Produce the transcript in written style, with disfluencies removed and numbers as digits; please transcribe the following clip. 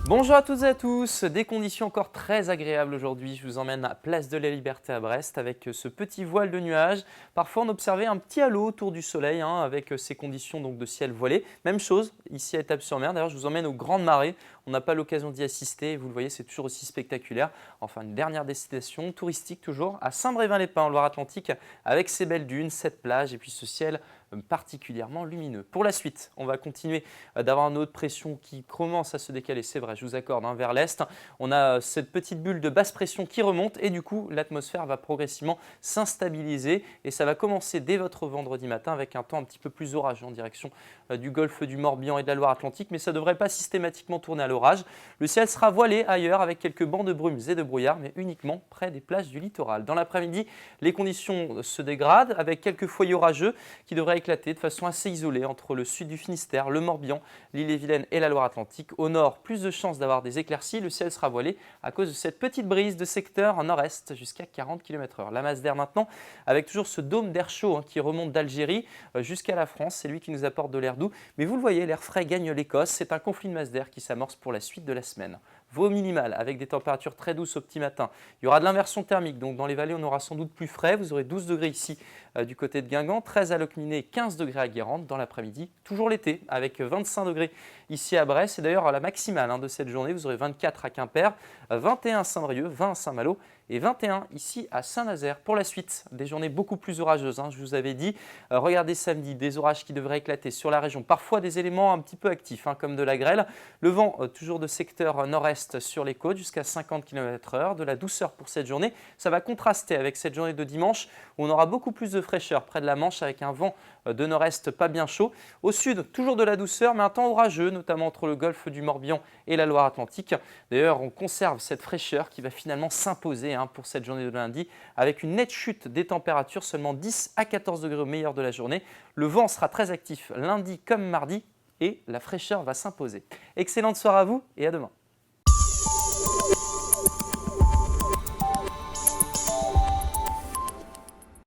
Bonjour à toutes et à tous, des conditions encore très agréables aujourd'hui. Je vous emmène à Place de la Liberté à Brest avec ce petit voile de nuages. Parfois on observait un petit halo autour du soleil avec ces conditions donc, de ciel voilé. Même chose ici à Étapes-sur-Mer. D'ailleurs je vous emmène aux Grandes Marées. On n'a pas l'occasion d'y assister et vous le voyez c'est toujours aussi spectaculaire. Enfin une dernière destination touristique toujours à Saint-Brévin-les-Pins en Loire-Atlantique avec ses belles dunes, cette plage et puis ce ciel particulièrement lumineux. Pour la suite, on va continuer d'avoir une haute pression qui commence à se décaler, c'est vrai, je vous accorde, vers l'est. On a cette petite bulle de basse pression qui remonte et du coup, l'atmosphère va progressivement s'instabiliser et ça va commencer dès votre vendredi matin avec un temps un petit peu plus orageux en direction du golfe du Morbihan et de la Loire-Atlantique, mais ça ne devrait pas systématiquement tourner à l'orage. Le ciel sera voilé ailleurs avec quelques bancs de brumes et de brouillard, mais uniquement près des plages du littoral. Dans l'après-midi, les conditions se dégradent avec quelques foyers orageux qui devraient éclater de façon assez isolée entre le sud du Finistère, le Morbihan, l'Ille-et-Vilaine et la Loire-Atlantique. Au nord, plus de chances d'avoir des éclaircies, le ciel sera voilé à cause de cette petite brise de secteur nord-est jusqu'à 40 km/h. La masse d'air maintenant, avec toujours ce dôme d'air chaud qui remonte d'Algérie jusqu'à la France, c'est lui qui nous apporte de l'air doux. Mais vous le voyez, l'air frais gagne l'Écosse, c'est un conflit de masse d'air qui s'amorce pour la suite de la semaine. Vos minimales avec des températures très douces au petit matin. Il y aura de l'inversion thermique, donc dans les vallées on aura sans doute plus frais. Vous aurez 12 degrés ici du côté de Guingamp, 13 à Locminé, 15 degrés à Guérande dans l'après-midi. Toujours l'été avec 25 degrés ici à Brest. Et d'ailleurs la maximale de cette journée, vous aurez 24 à Quimper, 21 à Saint-Brieuc, 20 à Saint-Malo et 21 ici à Saint-Nazaire. Pour la suite, des journées beaucoup plus orageuses, je vous avais dit. Regardez samedi, des orages qui devraient éclater sur la région. Parfois des éléments un petit peu actifs comme de la grêle. Le vent toujours de secteur nord-est sur les côtes jusqu'à 50 km/h. De la douceur pour cette journée. Ça va contraster avec cette journée de dimanche où on aura beaucoup plus de fraîcheur près de la Manche avec un vent de nord-est pas bien chaud. Au sud, toujours de la douceur mais un temps orageux, notamment entre le golfe du Morbihan et la Loire-Atlantique. D'ailleurs, on conserve cette fraîcheur qui va finalement s'imposer pour cette journée de lundi avec une nette chute des températures, seulement 10 à 14 degrés au meilleur de la journée. Le vent sera très actif lundi comme mardi et la fraîcheur va s'imposer. Excellente soirée à vous et à demain.